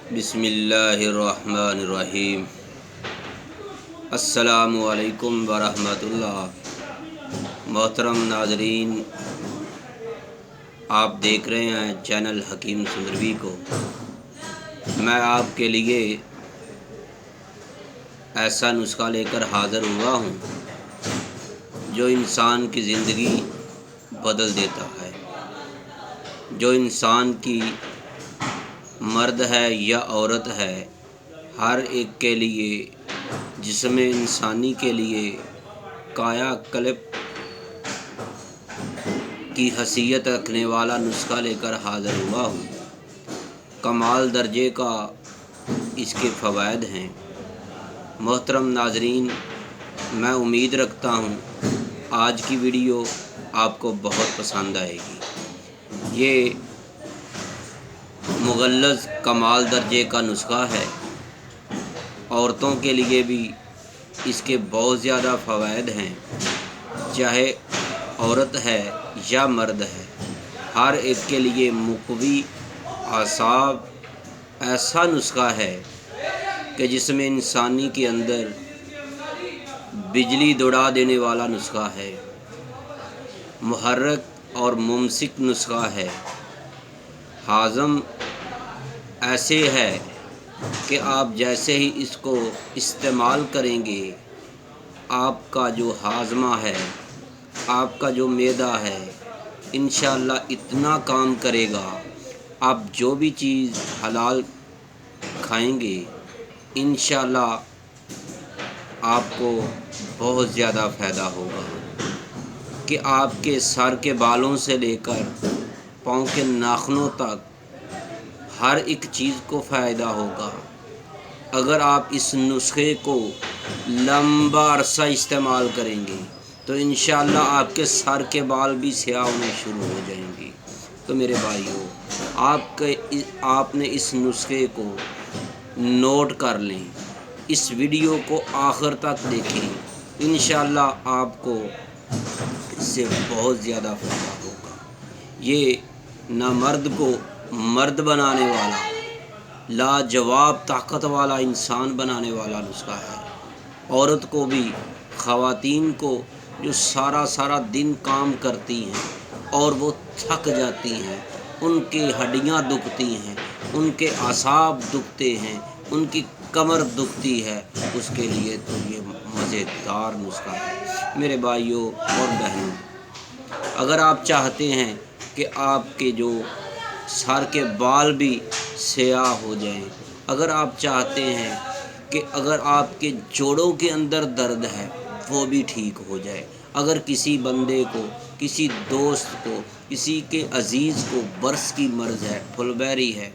بسم اللہ الرحمن الرحیم۔ السلام علیکم ورحمۃ اللہ۔ محترم ناظرین، آپ دیکھ رہے ہیں چینل حکیم سندروی کو۔ میں آپ کے لیے ایسا نسخہ لے کر حاضر ہوا ہوں جو انسان کی زندگی بدل دیتا ہے، جو انسان کی مرد ہے یا عورت ہے، ہر ایک کے لیے، جسم انسانی کے لیے کایا کلپ کی حیثیت رکھنے والا نسخہ لے کر حاضر ہوا ہوں۔ کمال درجے کا اس کے فوائد ہیں۔ محترم ناظرین، میں امید رکھتا ہوں آج کی ویڈیو آپ کو بہت پسند آئے گی۔ یہ مغلظ کمال درجے کا نسخہ ہے۔ عورتوں کے لیے بھی اس کے بہت زیادہ فوائد ہیں، چاہے عورت ہے یا مرد ہے، ہر ایک کے لیے مقوی اعصاب ایسا نسخہ ہے کہ جسم انسانی کے اندر بجلی دوڑا دینے والا نسخہ ہے، محرک اور ممسک نسخہ ہے، ہاضم ایسے ہے کہ آپ جیسے ہی اس کو استعمال کریں گے، آپ کا جو ہاضمہ ہے، آپ کا جو معدہ ہے، انشاءاللہ اتنا کام کرے گا۔ آپ جو بھی چیز حلال کھائیں گے، انشاءاللہ آپ کو بہت زیادہ فائدہ ہوگا کہ آپ کے سر کے بالوں سے لے کر پاؤں کے ناخنوں تک ہر ایک چیز کو فائدہ ہوگا۔ اگر آپ اس نسخے کو لمبا عرصہ استعمال کریں گے تو انشاءاللہ آپ کے سر کے بال بھی سیاہ ہونے شروع ہو جائیں گے۔ تو میرے بھائیو، آپ نے اس نسخے کو نوٹ کر لیں، اس ویڈیو کو آخر تک دیکھیں، انشاءاللہ آپ کو اس سے بہت زیادہ فائدہ ہوگا۔ یہ نہ مرد کو مرد بنانے والا، لاجواب طاقت والا انسان بنانے والا نسخہ ہے۔ عورت کو بھی، خواتین کو جو سارا دن کام کرتی ہیں اور وہ تھک جاتی ہیں، ان کی ہڈیاں دکھتی ہیں، ان کے اعصاب دکھتے ہیں، ان کی کمر دکھتی ہے، اس کے لیے تو یہ مزیدار نسخہ ہے۔ میرے بھائیوں اور بہنوں، اگر آپ چاہتے ہیں کہ آپ کے جو سر کے بال بھی سیاہ ہو جائیں، اگر آپ چاہتے ہیں کہ اگر آپ کے جوڑوں کے اندر درد ہے وہ بھی ٹھیک ہو جائے، اگر کسی بندے کو، کسی دوست کو، کسی کے عزیز کو برس کی مرض ہے، پھل بیری ہے،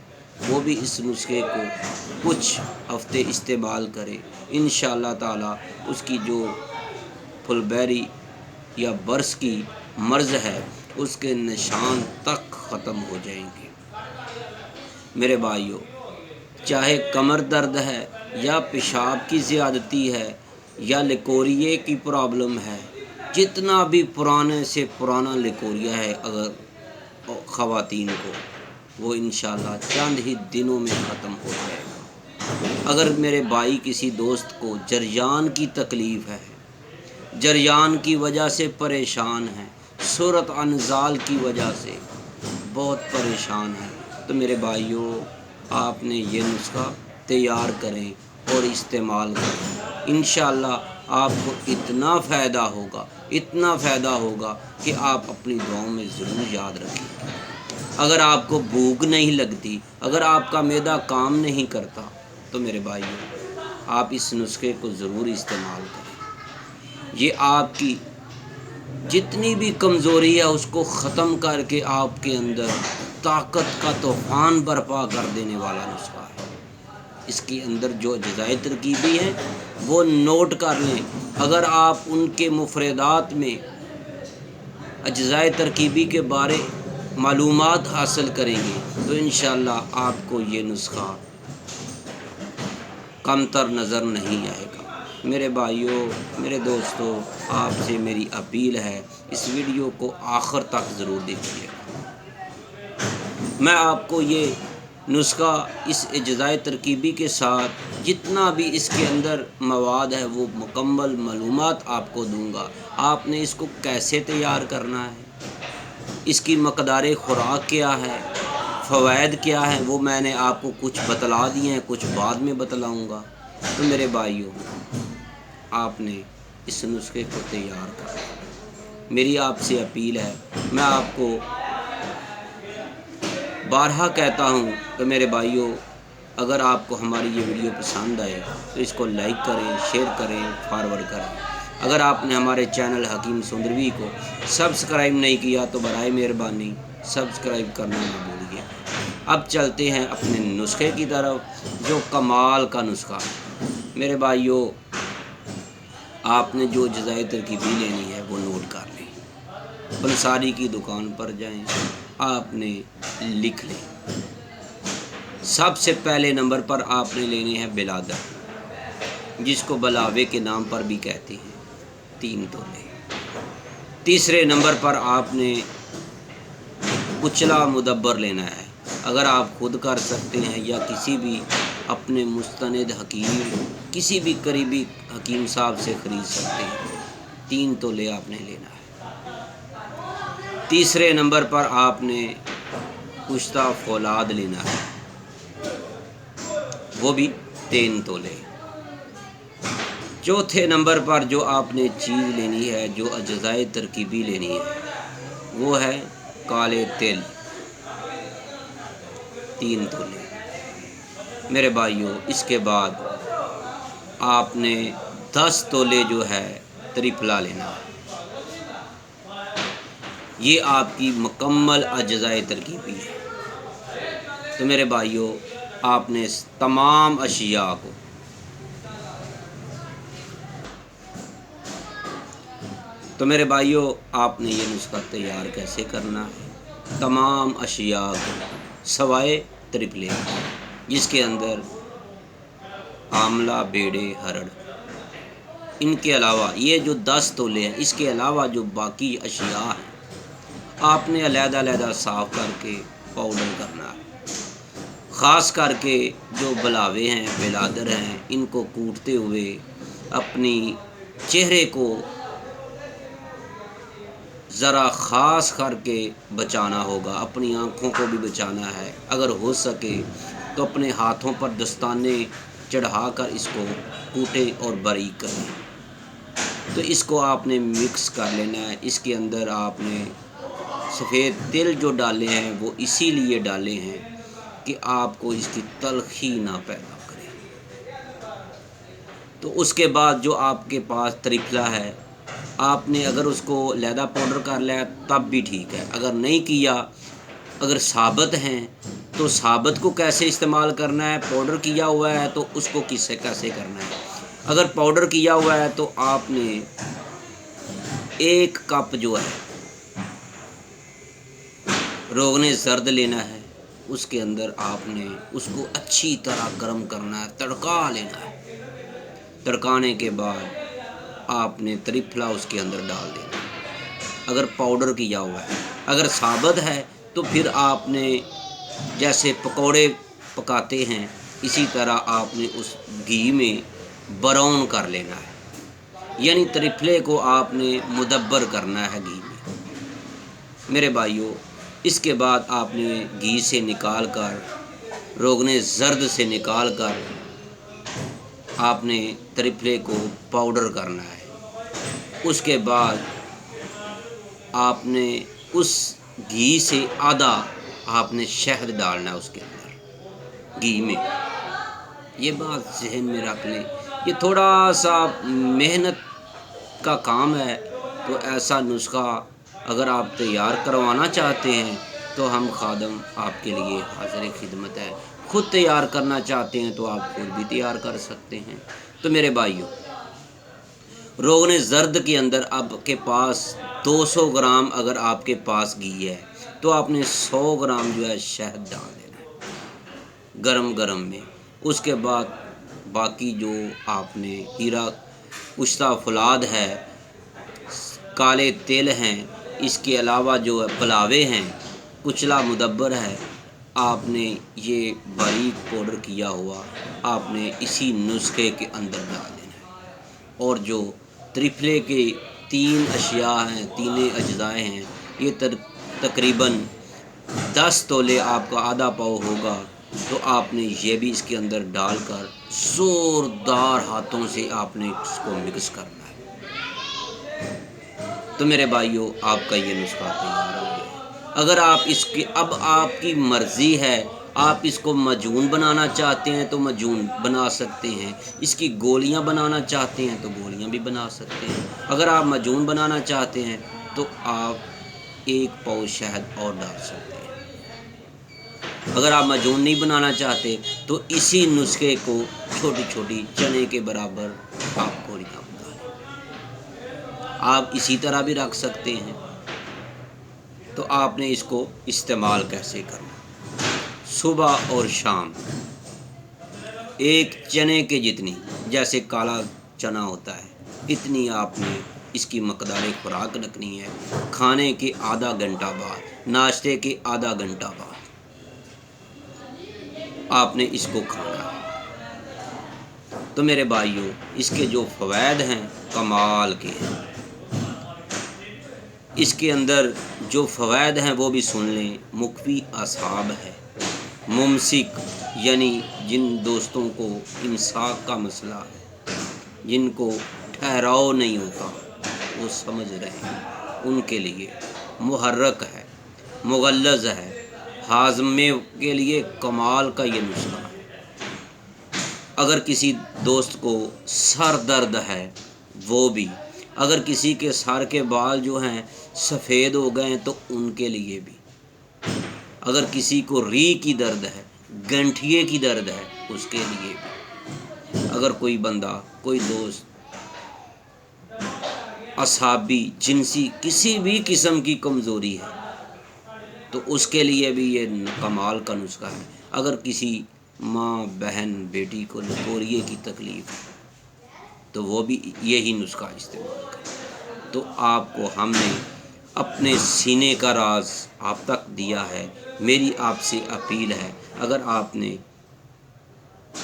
وہ بھی اس نسخے کو کچھ ہفتے استعمال کرے، انشاءاللہ تعالی اس کی جو پھل بیری یا برس کی مرض ہے اس کے نشان تک ختم ہو جائیں گے۔ میرے بھائیوں، چاہے کمر درد ہے یا پیشاب کی زیادتی ہے یا لیکوریے کی پرابلم ہے، جتنا بھی پرانے سے پرانا لیکوریا ہے اگر خواتین کو، وہ انشاءاللہ چند ہی دنوں میں ختم ہو جائے گا۔ اگر میرے بھائی کسی دوست کو جریان کی تکلیف ہے، جریان کی وجہ سے پریشان ہے، صورت انزال کی وجہ سے بہت پریشان ہے، تو میرے بھائیوں، آپ نے یہ نسخہ تیار کریں اور استعمال کریں، انشاءاللہ آپ کو اتنا فائدہ ہوگا کہ آپ اپنی دعاؤں میں ضرور یاد رکھیں گے۔ اگر آپ کو بھوک نہیں لگتی، اگر آپ کا معدہ کام نہیں کرتا، تو میرے بھائیوں، آپ اس نسخے کو ضرور استعمال کریں۔ یہ آپ کی جتنی بھی کمزوری ہے اس کو ختم کر کے آپ کے اندر طاقت کا طوفان برپا کر دینے والا نسخہ ہے۔ اس کے اندر جو اجزائے ترکیبی ہیں وہ نوٹ کر لیں۔ اگر آپ ان کے مفردات میں اجزائے ترکیبی کے بارے معلومات حاصل کریں گے تو انشاءاللہ آپ کو یہ نسخہ کمتر نظر نہیں آئے گا۔ میرے بھائیوں، میرے دوستوں، آپ سے میری اپیل ہے، اس ویڈیو کو آخر تک ضرور دیکھیے گا۔ میں آپ کو یہ نسخہ اس اجزائے ترکیبی کے ساتھ جتنا بھی اس کے اندر مواد ہے وہ مکمل معلومات آپ کو دوں گا۔ آپ نے اس کو کیسے تیار کرنا ہے، اس کی مقدار خوراک کیا ہے، فوائد کیا ہیں، وہ میں نے آپ کو کچھ بتلا دیے ہیں، کچھ بعد میں بتلاؤں گا۔ تو میرے بھائیوں، آپ نے اس نسخے کو تیار کرنا۔ میری آپ سے اپیل ہے، میں آپ کو بارہا کہتا ہوں کہ میرے بھائیوں، اگر آپ کو ہماری یہ ویڈیو پسند آئے تو اس کو لائک کریں، شیئر کریں، فارورڈ کریں۔ اگر آپ نے ہمارے چینل حکیم سندروی کو سبسکرائب نہیں کیا تو برائے مہربانی سبسکرائب کرنا نہ بھولیے۔ اب چلتے ہیں اپنے نسخے کی طرف، جو کمال کا نسخہ ہے۔ میرے بھائیوں، آپ نے جو اجزائے ترکیبی لینی ہے وہ نوٹ کر لیں۔ پنساری کی دکان پر جائیں، آپ نے لکھ لیں۔ سب سے پہلے نمبر پر آپ نے لینے ہیں بلادر، جس کو بلاوے کے نام پر بھی کہتے ہیں، 3 تولے۔ تیسرے نمبر پر آپ نے کچلا مدبر لینا ہے۔ اگر آپ خود کر سکتے ہیں یا کسی بھی اپنے مستند حکیم، کسی بھی قریبی حکیم صاحب سے خرید سکتے ہیں، 3 تولے آپ نے لینا ہے۔ تیسرے نمبر پر آپ نے کشتہ فولاد لینا ہے، وہ بھی 3 تولے۔ چوتھے نمبر پر جو آپ نے چیز لینی ہے، جو اجزائے ترکیبی لینی ہے، وہ ہے کالے تل، 3 تولے۔ میرے بھائیوں، اس کے بعد آپ نے 10 تولے جو ہے تریپلا لینا ہے۔ یہ آپ کی مکمل اجزائے ترکیبی ہے۔ تو میرے بھائیوں، آپ نے اس تمام اشیاء کو آپ نے یہ نسخہ تیار کیسے کرنا ہے؟ تمام اشیاء کو سوائے تریپلے، جس کے اندر آملہ، بیڑے، ہرڑ، ان کے علاوہ یہ جو 10 تولے ہیں، اس کے علاوہ جو باقی اشیاء ہیں، آپ نے علیحدہ علیحدہ صاف کر کے پاؤڈر کرنا ہے۔ خاص کر کے جو بلاوے ہیں، بلادر ہیں، ان کو کوٹتے ہوئے اپنی چہرے کو ذرا خاص کر کے بچانا ہوگا، اپنی آنکھوں کو بھی بچانا ہے۔ اگر ہو سکے تو اپنے ہاتھوں پر دستانے چڑھا کر اس کو کوٹیں اور باریک کریں۔ تو اس کو آپ نے مکس کر لینا ہے۔ اس کے اندر آپ نے سفید تل جو ڈالے ہیں وہ اسی لیے ڈالے ہیں کہ آپ کو اس کی تلخی نہ پیدا کرے۔ تو اس کے بعد جو آپ کے پاس تریپلا ہے، آپ نے اگر اس کو علیحدہ پاؤڈر کر لیا تب بھی ٹھیک ہے، اگر نہیں کیا، اگر ثابت ہیں تو ثابت کو کیسے استعمال کرنا ہے، پاؤڈر کیا ہوا ہے تو اس کو کیسے کرنا ہے۔ اگر پاؤڈر کیا ہوا ہے تو آپ نے 1 کپ جو ہے روغن زرد لینا ہے، اس کے اندر آپ نے اس کو اچھی طرح گرم کرنا ہے، تڑکا لینا ہے۔ تڑکانے کے بعد آپ نے تریپلا اس کے اندر ڈال دینا ہے، اگر پاؤڈر کیا ہوا ہے۔ اگر ثابت ہے تو پھر آپ نے جیسے پکوڑے پکاتے ہیں، اسی طرح آپ نے اس گھی میں براؤن کر لینا ہے، یعنی تریپلے کو آپ نے مدبر کرنا ہے گھی میں۔ میرے بھائیوں، اس کے بعد آپ نے گھی سے نکال کر، روغن زرد سے نکال کر آپ نے تریپلے کو پاؤڈر کرنا ہے۔ اس کے بعد آپ نے اس گھی سے آدھا آپ نے شہد ڈالنا ہے اس کے اندر گھی میں۔ یہ بات ذہن میں رکھ لیں، یہ تھوڑا سا محنت کا کام ہے، تو ایسا نسخہ اگر آپ تیار کروانا چاہتے ہیں تو ہم خادم آپ کے لیے حاضر خدمت ہے۔ خود تیار کرنا چاہتے ہیں تو آپ خود بھی تیار کر سکتے ہیں۔ تو میرے بھائیوں، روغن زرد کے اندر آپ کے پاس 200 گرام اگر آپ کے پاس گھی ہے تو آپ نے 100 گرام جو ہے شہد ڈال دینا ہے گرم گرم میں۔ اس کے بعد باقی جو آپ نے ہیرا کشتہ فولاد ہے، کالے تل ہیں، اس کے علاوہ جو بلاوے ہیں، کچلا مدبر ہے، آپ نے یہ باریک پاؤڈر کیا ہوا آپ نے اسی نسخے کے اندر ڈال دینا ہے، اور جو ترفلے کے 3 اشیاء ہیں، 3 اجزاء ہیں، یہ تقریباً 10 تولے آپ کا آدھا پاؤ ہوگا، تو آپ نے یہ بھی اس کے اندر ڈال کر زوردار ہاتھوں سے آپ نے اس کو مکس کرنا ہے۔ تو میرے بھائیوں، آپ کا یہ نسخہ تیار ہو گیا ہے۔ اگر آپ اس کی اب آپ کی مرضی ہے، آپ اس کو معجون بنانا چاہتے ہیں تو معجون بنا سکتے ہیں، اس کی گولیاں بنانا چاہتے ہیں تو گولیاں بھی بنا سکتے ہیں۔ اگر آپ معجون بنانا چاہتے ہیں تو آپ 1 پاؤ شہد اور ڈال سکتے ہیں۔ اگر آپ معجون نہیں بنانا چاہتے تو اسی نسخے کو چھوٹی چھوٹی چنے کے برابر آپ گولیاں بنا لیں۔ آپ اسی طرح بھی رکھ سکتے ہیں۔ تو آپ نے اس کو استعمال کیسے کرنا؟ صبح اور شام 1 چنے کے جتنی، جیسے کالا چنا ہوتا ہے، اتنی آپ نے اس کی مقدار خوراک رکھنی ہے۔ کھانے کے آدھا گھنٹہ بعد، ناشتے کے آدھا گھنٹہ بعد آپ نے اس کو کھانا ہے۔ تو میرے بھائیوں، اس کے جو فوائد ہیں کمال کے ہیں۔ اس کے اندر جو فوائد ہیں وہ بھی سن لیں۔ مقوی اعصاب ہے، ممسک یعنی جن دوستوں کو امساک کا مسئلہ ہے، جن کو ٹھہراؤ نہیں ہوتا، وہ سمجھ رہے ہیں، ان کے لیے محرک ہے، مغلظ ہے، ہاضمے کے لیے کمال کا یہ نسخہ ہے۔ اگر کسی دوست کو سر درد ہے، وہ بھی، اگر کسی کے سر کے بال جو ہیں سفید ہو گئے تو ان کے لیے بھی، اگر کسی کو ریح کی درد ہے، گنٹھیے کی درد ہے، اس کے لیے بھی، اگر کوئی بندہ، کوئی دوست اعصابی، جنسی کسی بھی قسم کی کمزوری ہے تو اس کے لیے بھی یہ کمال کا نسخہ ہے۔ اگر کسی ماں، بہن، بیٹی کو لکوریے کی تکلیف ہے تو وہ بھی یہی نسخہ استعمال کرے۔ تو آپ کو ہم نے اپنے سینے کا راز آپ تک دیا ہے۔ میری آپ سے اپیل ہے، اگر آپ نے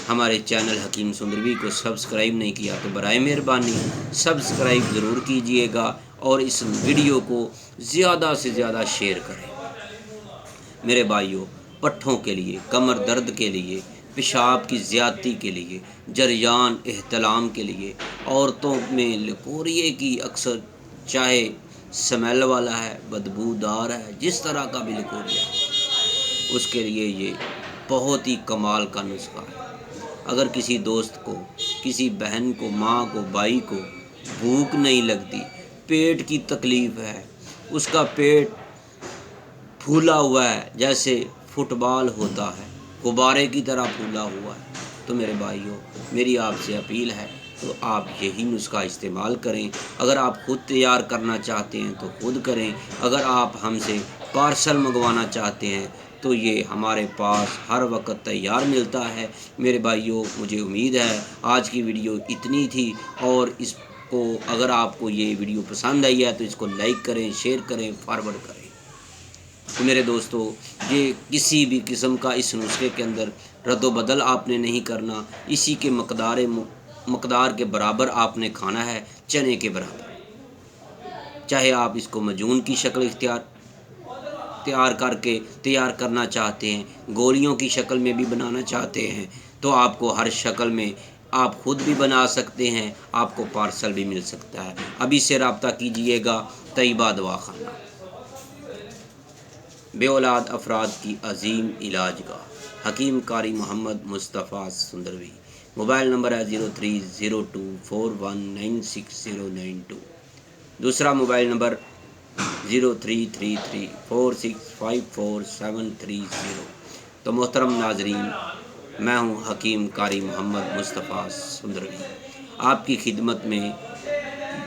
ہمارے چینل حکیم سندروی کو سبسکرائب نہیں کیا تو برائے مہربانی سبسکرائب ضرور کیجئے گا، اور اس ویڈیو کو زیادہ سے زیادہ شیئر کریں۔ میرے بھائیوں، پٹھوں کے لیے، کمر درد کے لیے، پیشاب کی زیادتی کے لیے، جریان احتلام کے لیے، عورتوں میں لکوریے کی اکثر، چاہے سمیل والا ہے، بدبودار ہے، جس طرح کا بھی لکوریا ہے، اس کے لیے یہ بہت ہی کمال کا نسخہ ہے۔ اگر کسی دوست کو، کسی بہن کو، ماں کو، بھائی کو بھوک نہیں لگتی، پیٹ کی تکلیف ہے، اس کا پیٹ پھولا ہوا ہے، جیسے فٹ بال ہوتا ہے، غبارے کی طرح پھولا ہوا ہے، تو میرے بھائیوں، میری آپ سے اپیل ہے تو آپ یہی نسخہ استعمال کریں۔ اگر آپ خود تیار کرنا چاہتے ہیں تو خود کریں، اگر آپ ہم سے پارسل منگوانا چاہتے ہیں تو یہ ہمارے پاس ہر وقت تیار ملتا ہے۔ میرے بھائیوں، مجھے امید ہے آج کی ویڈیو اتنی تھی، اور اس کو اگر آپ کو یہ ویڈیو پسند آئی ہے تو اس کو لائک کریں، شیئر کریں، فارورڈ کریں۔ تو میرے دوستو، یہ کسی بھی قسم کا اس نسخے کے اندر رد و بدل آپ نے نہیں کرنا، اسی کے مقدار کے برابر آپ نے کھانا ہے، چنے کے برابر۔ چاہے آپ اس کو معجون کی شکل تیار کر کے تیار کرنا چاہتے ہیں، گولیوں کی شکل میں بھی بنانا چاہتے ہیں، تو آپ کو ہر شکل میں آپ خود بھی بنا سکتے ہیں، آپ کو پارسل بھی مل سکتا ہے۔ ابھی سے رابطہ کیجئے گا۔ طیبہ دواخانہ، بے اولاد افراد کی عظیم علاج گاہ، حکیم قاری محمد مصطفیٰ سندروی۔ موبائل نمبر ہے 0302419692۔ دوسرا موبائل نمبر 0333465470۔ تو محترم ناظرین، میں ہوں حکیم قاری محمد مصطفیٰ سندروی، آپ کی خدمت میں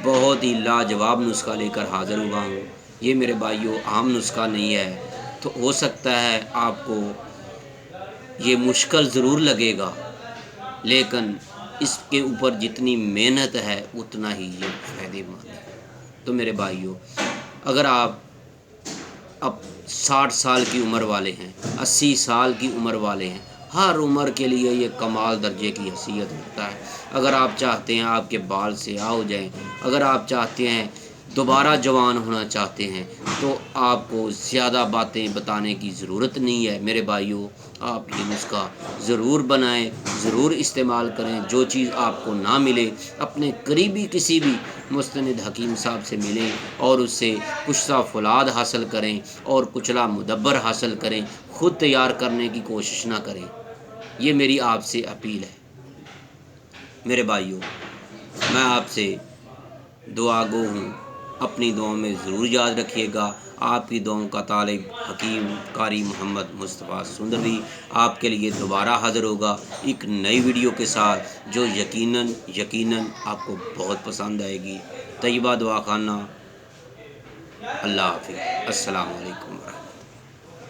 بہت ہی لاجواب نسخہ لے کر حاضر ہوا ہوں۔ یہ میرے بھائیوں عام نسخہ نہیں ہے، تو ہو سکتا ہے آپ کو یہ مشکل ضرور لگے گا، لیکن اس کے اوپر جتنی محنت ہے اتنا ہی یہ فائدہ مند ہے۔ تو میرے بھائیوں، اگر آپ اب 60 سال کی عمر والے ہیں، 80 سال کی عمر والے ہیں، ہر عمر کے لیے یہ کمال درجے کی حیثیت رکھتا ہے۔ اگر آپ چاہتے ہیں آپ کے بال سیاہ ہو جائیں، اگر آپ چاہتے ہیں دوبارہ جوان ہونا چاہتے ہیں، تو آپ کو زیادہ باتیں بتانے کی ضرورت نہیں ہے میرے بھائیوں۔ آپ یہ نسخہ ضرور بنائیں، ضرور استعمال کریں۔ جو چیز آپ کو نہ ملے اپنے قریبی کسی بھی مستند حکیم صاحب سے ملیں اور اس سے کشتہ فولاد حاصل کریں اور کچلا مدبر حاصل کریں، خود تیار کرنے کی کوشش نہ کریں۔ یہ میری آپ سے اپیل ہے میرے بھائیوں۔ میں آپ سے دعا گو ہوں، اپنی دعاؤں میں ضرور یاد رکھیے گا۔ آپ کی دعاؤں کا طالب حکیم قاری محمد مصطفیٰ سندروی آپ کے لیے دوبارہ حاضر ہوگا ایک نئی ویڈیو کے ساتھ، جو یقیناً آپ کو بہت پسند آئے گی۔ طیبہ دعا خانہ۔ اللہ حافظ۔ السلام علیکم۔